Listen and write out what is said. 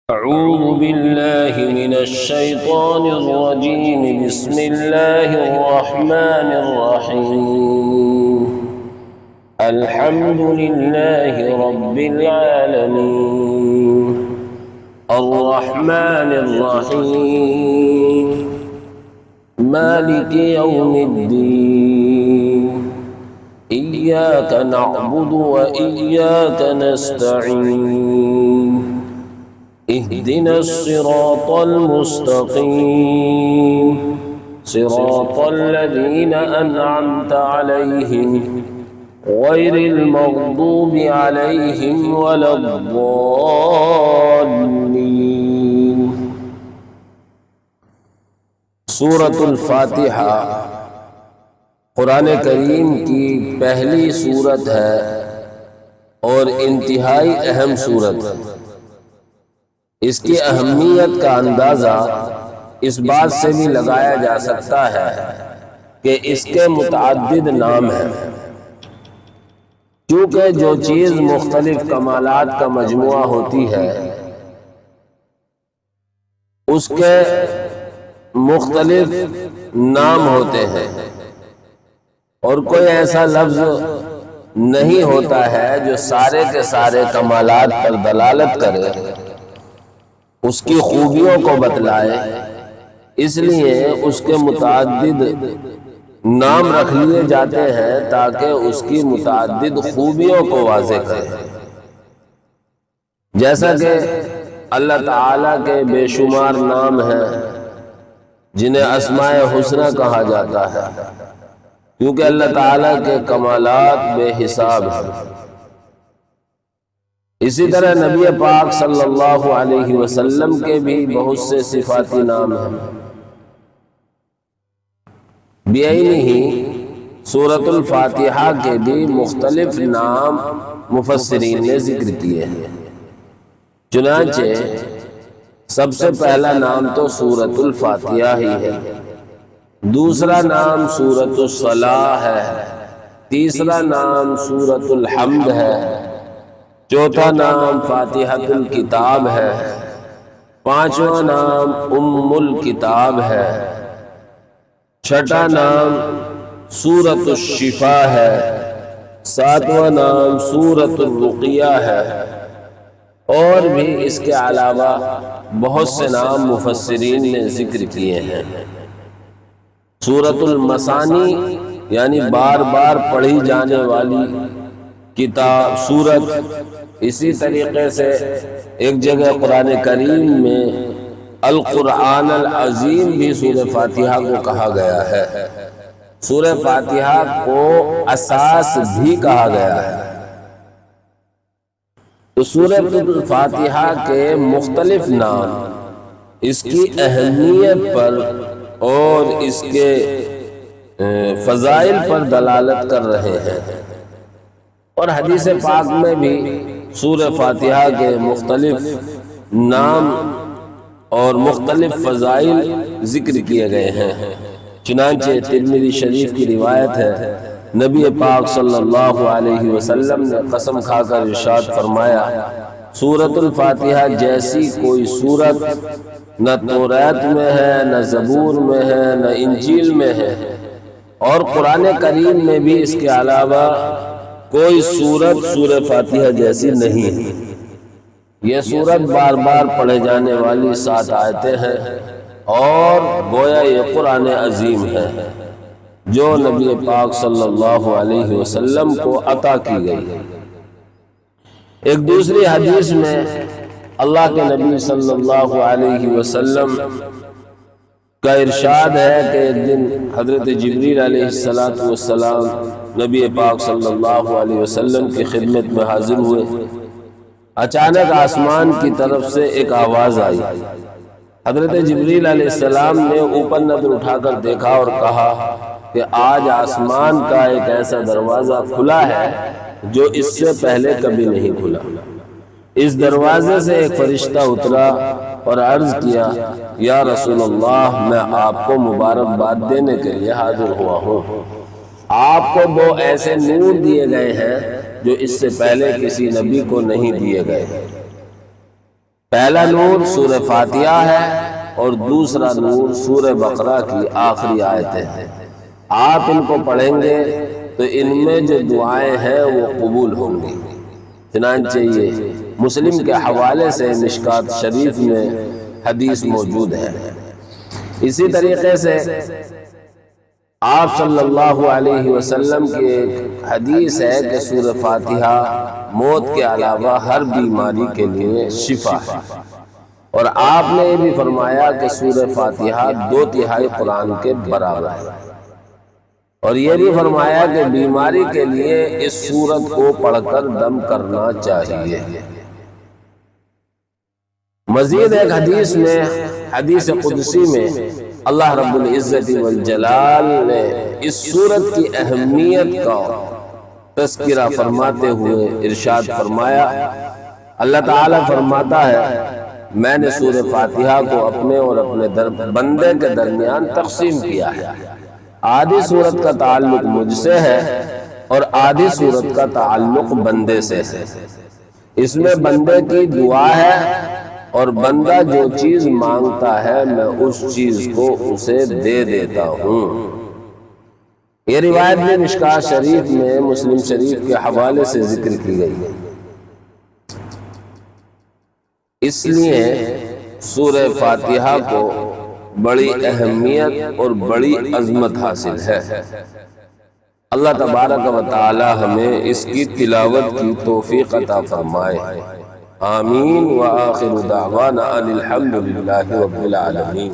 أعوذ بالله من الشيطان الرجيم. بسم الله الرحمن الرحيم. الحمد لله رب العالمين الرحمن الرحيم مالك يوم الدين إياك نعبد وإياك نستعين اهدنا الصراط المستقيم صراط الذين أنعمت عليهم غير المغضوب عليهم ولا الضالين. سورۃ الفاتحہ قرآن کریم کی پہلی سورت ہے اور انتہائی اہم سورت. اس کی اہمیت کا اندازہ اس بات سے بھی لگایا جا سکتا ہے کہ اس کے متعدد نام ہیں. چونکہ جو چیز مختلف کمالات کا مجموعہ ہوتی ہے اس کے مختلف نام ہوتے ہیں، اور کوئی ایسا لفظ نہیں ہوتا ہے جو سارے کے سارے کمالات پر دلالت کرے، اس کی خوبیوں کو بتلائے. اس لیے اس کے متعدد نام رکھ لیے جاتے ہیں تاکہ اس کی متعدد خوبیوں کو واضح کرے. جیسا کہ اللہ تعالیٰ کے بے شمار نام ہیں جنہیں اسماء حسنہ کہا جاتا ہے، کیونکہ اللہ تعالیٰ کے کمالات بے حساب ہیں. اسی طرح نبی پاک صلی اللہ علیہ وسلم کے بھی بہت سے صفاتی نام ہیں. بیعینہ سورۃ الفاتحہ کے بھی مختلف نام مفسرین نے ذکر کیے ہیں. چنانچہ سب سے پہلا نام تو سورۃ الفاتحہ ہی ہے، دوسرا نام سورۃ الصلاح ہے، تیسرا نام سورۃ الحمد ہے، چوتھا نام فاتحۃ الکتاب ہے، پانچواں نام ام الکتاب ہے، چھٹا نام سورۃ الشفا ہے، ساتواں نام سورۃ الرقیہ ہے، اور بھی اس کے علاوہ بہت سے نام مفسرین نے ذکر کیے ہیں. سورۃ المثانی یعنی بار بار پڑھی جانے والی کتاب سورت. اسی طریقے سے ایک جگہ قرآن کریم میں القرآن العظیم بھی سورہ فاتحہ کو کہا گیا ہے. سورہ فاتحہ کو اساس بھی کہا گیا ہے. تو سورۃ الفاتحہ کے مختلف نام اس کی اہمیت پر اور اس کے فضائل پر دلالت کر رہے ہیں، اور حدیث پاک میں بھی سورہ فاتحہ کے مختلف نام اور مختلف فضائل ذکر کیے گئے ہیں. چنانچہ ترمذی شریف کی روایت ہے، نبی پاک صلی اللہ علیہ وسلم نے قسم کھا کر ارشاد فرمایا، سورۃ الفاتحہ جیسی کوئی سورت نہ توریت میں ہے، نہ زبور میں ہے، نہ انجیل میں ہے، اور قرآن کریم میں بھی اس کے علاوہ کوئی سورت سورہ فاتحہ جیسی نہیں ہے. یہ سورت بار بار پڑھے جانے والی 7 آیتیں ہیں، اور گویا یہ قرآن عظیم ہے جو نبی پاک صلی اللہ علیہ وسلم کو عطا کی گئی. ایک دوسری حدیث میں اللہ کے نبی صلی اللہ علیہ وسلم کا ارشاد ہے کہ ایک دن حضرت جبریل علیہ السلام نبی پاک صلی اللہ علیہ وسلم کی خدمت میں حاضر ہوئے. اچانک آسمان کی طرف سے ایک آواز آئی. حضرت جبریل علیہ السلام نے اوپر نظر اٹھا کر دیکھا اور کہا کہ آج آسمان کا ایک ایسا دروازہ کھلا ہے جو اس سے پہلے کبھی نہیں کھلا. اس دروازے سے ایک فرشتہ اترا اور عرض کیا، یا رسول اللہ، میں آپ کو مبارکباد دینے کے لیے حاضر ہوا ہوں. آپ کو 2 ایسے نور دیے گئے ہیں جو اس سے پہلے کسی نبی کو نہیں دیے گئے. پہلا نور سورہ فاتحہ ہے اور دوسرا نور سورہ بقرہ کی آخری آیتیں ہیں۔ آپ ان کو پڑھیں گے تو ان میں جو دعائیں ہیں وہ قبول ہوں گی۔ چنانچہ یہ مسلم کے حوالے سے مشکات شریف میں حدیث موجود ہے۔ اسی طریقے سے آپ صلی اللہ علیہ وسلم کی ایک حدیث ہے کہ سورہ فاتحہ موت کے علاوہ ہر بیماری کے لیے شفا ہے، اور آپ نے یہ بھی فرمایا کہ سورہ فاتحہ 2/3 قرآن کے برابر ہے، اور یہ بھی فرمایا کہ بیماری کے لیے اس سورت کو پڑھ کر دم کرنا چاہیے۔ مزید ایک حدیث میں، حدیث قدسی میں، اللہ رب العزت والجلال نے اس سورت کی اہمیت کا تذکرہ فرماتے ہوئے ارشاد فرمایا۔ اللہ تعالیٰ فرماتا ہے، میں نے سورہ فاتحہ کو اپنے اور اپنے بندے کے درمیان تقسیم کیا ہے، آدھی سورت کا تعلق مجھ سے ہے اور آدھی سورت کا تعلق بندے سے ہے۔ اس میں بندے کی دعا ہے اور بندہ جو چیز مانگتا ہے میں اس چیز کو اسے دے دیتا ہوں۔ یہ روایت بھی مشکات شریف میں مسلم شریف کے حوالے سے ذکر کی گئی ہے۔ اس لیے سورہ فاتحہ کو بڑی اہمیت اور بڑی عظمت حاصل ہے۔ اللہ تبارک و تعالی ہمیں اس کی تلاوت کی توفیق عطا فرمائے۔ آمین۔ وآخر دعوانا ان الحمد للہ رب العالمین۔